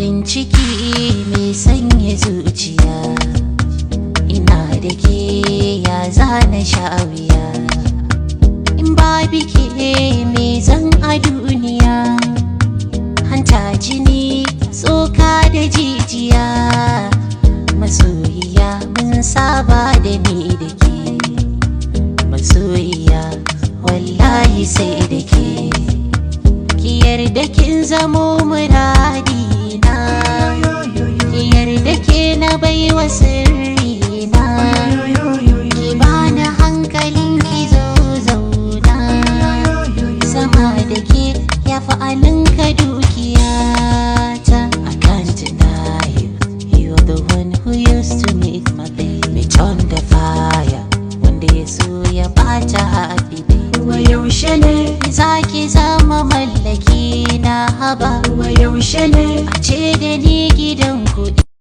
farin ciki mai sanya zuciya, ina da ke ya zana sha'awiya. In ba bike me zan a duniya, hanta jini tsoka da jijiya. Masoyiya mun saba da ni da ke, masoyiya wallahi sai da ke. Ki yarda kin zamo muradina, ki yarda ke na baiwa sirrina. Ki bani hankalin ki zo zauna, sama da ke ya fi alinka dukiyata. I can't deny you, you're the one who used to make my day. Me turn the fire wanda ya so ya bata happy day. Wa yaushe ne zaki zama mallaki na haba? Wa yaushe ne a ce da ni gidan kuɗi.